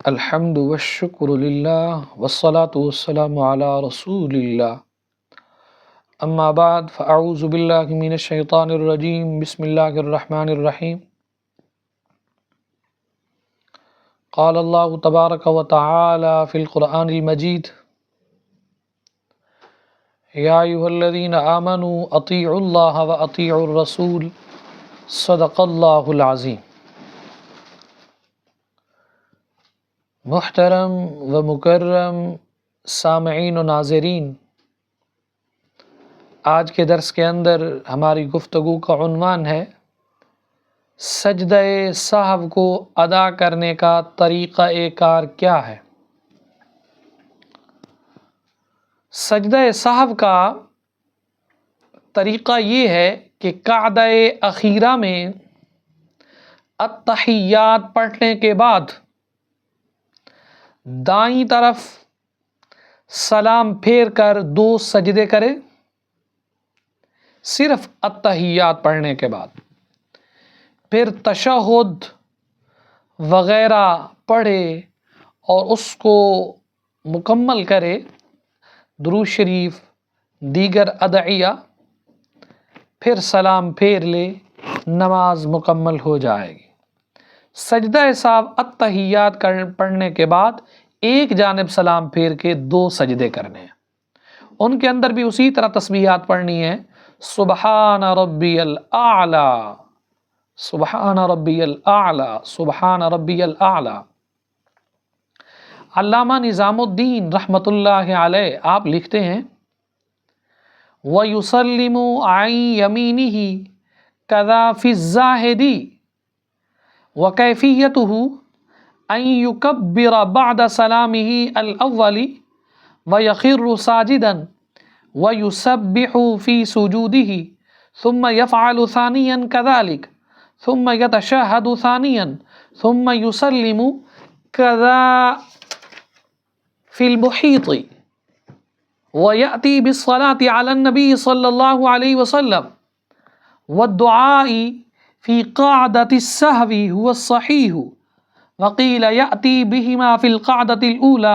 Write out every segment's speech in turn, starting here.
الحمد والشکر للہ والصلاة والسلام علی رسول اللہ اما بعد فاعوذ باللہ من الشیطان الرجیم بسم اللہ الرحمن الرحیم قال اللہ تبارک و تعالی فی القرآن المجید یا ایھا الذین آمنوا اطیعوا اللہ و اطیعوا الرسول صدق اللہ العظیم۔ محترم و مکرم سامعین و ناظرین، آج کے درس کے اندر ہماری گفتگو کا عنوان ہے سجدہ سہو کو ادا کرنے کا طریقہ کار کیا ہے۔ سجدہ سہو کا طریقہ یہ ہے کہ قعدہ اخیرہ میں التحیات پڑھنے کے بعد دائیں طرف سلام پھیر کر 2 سجدے کرے، صرف التحیات پڑھنے کے بعد، پھر تشہد وغیرہ پڑھے اور اس کو مکمل کرے، درود شریف دیگر ادعیہ، پھر سلام پھیر لے، نماز مکمل ہو جائے گی۔ سجدہ سہو التحیات پڑھنے کے بعد ایک جانب سلام پھیر کے 2 سجدے کرنے ہیں، ان کے اندر بھی اسی طرح تسبیحات پڑھنی ہے، سبحان ربی الاعلی، سبحان ربی الاعلی، سبحان ربی الاعلی۔ علامہ نظام الدین رحمۃ اللہ علیہ آپ لکھتے ہیں وَيُسَلِّمُ عَنْ يَمِينِهِ كَذَا فِي الزَّاهِدِ وَكَيْفِيَّتُهُ أَنْ يُكَبِّرَ بَعْدَ سَلَامِهِ الْأَوَّلِ وَيَخِرُّ سَاجِدًا وَيُسَبِّحُ فِي سُجُودِهِ ثُمَّ يَفْعَلُ ثَانِيًا كَذَلِكَ ثُمَّ يَتَشَهَّدُ ثَانِيًا ثُمَّ يُسَلِّمُ كَذَا فِي الْمُحِيطِ وَيَأْتِي بِالصَّلَاةِ عَلَى النَّبِيِّ صلی اللہ علیہ وسلم وَالدُّعَاءِ فی قعدۃ السہو هو الصحیح وقیل یأتی بہما فی القعدۃ الاولی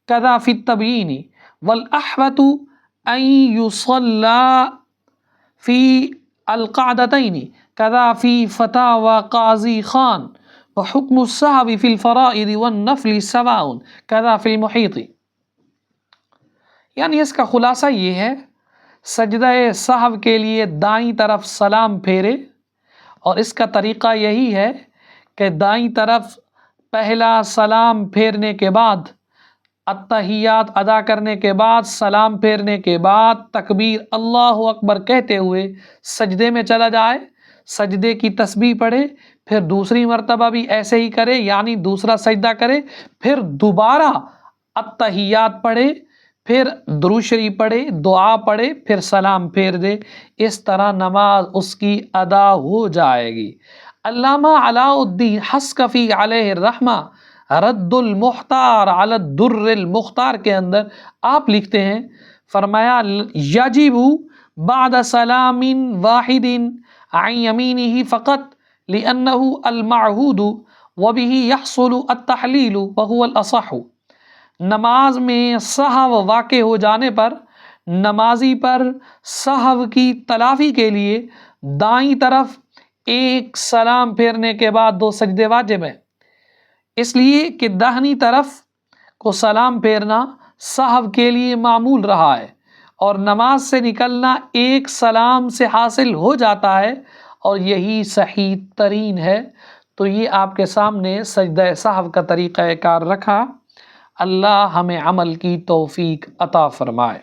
کذا فی التبیین والاحوط ان یصلی فی القعدتین کذا فی فتاوی قاضی خان وحکم السہو فی الفرائض والنفل سواء کذا فی المحیط۔ یعنی اس کا خلاصہ یہ ہے، سجدہ سہو کے لیے دائیں طرف سلام پھیرے، اور اس کا طریقہ یہی ہے کہ دائیں طرف پہلا سلام پھیرنے کے بعد، التحیات ادا کرنے کے بعد، سلام پھیرنے کے بعد تکبیر اللہ اکبر کہتے ہوئے سجدے میں چلا جائے، سجدے کی تسبیح پڑھے، پھر دوسری مرتبہ بھی ایسے ہی کرے، یعنی دوسرا سجدہ کرے، پھر دوبارہ التحیات پڑھے، پھر درود شریف پڑھے، دعا پڑھے، پھر سلام پھیر دے، اس طرح نماز اس کی ادا ہو جائے گی۔ علامہ علاء الدین حصکفی علیہ الرحمہ رد المختار علی الدر المختار کے اندر آپ لکھتے ہیں، فرمایا یجب بعد سلام واحد عن یمینہ فقط لأنہ المعہود وبہ یحصل التحلیل وہو الاصح۔ نماز میں سہو واقع ہو جانے پر نمازی پر سہو کی تلافی کے لیے دائیں طرف ایک سلام پھیرنے کے بعد 2 سجدے واجب ہیں، اس لیے کہ داہنی طرف کو سلام پھیرنا سہو کے لیے معمول رہا ہے، اور نماز سے نکلنا ایک سلام سے حاصل ہو جاتا ہے، اور یہی صحیح ترین ہے۔ تو یہ آپ کے سامنے سجدہ سہو کا طریقہ کار رکھا۔ اللہ ہمیں عمل کی توفیق عطا فرمائے۔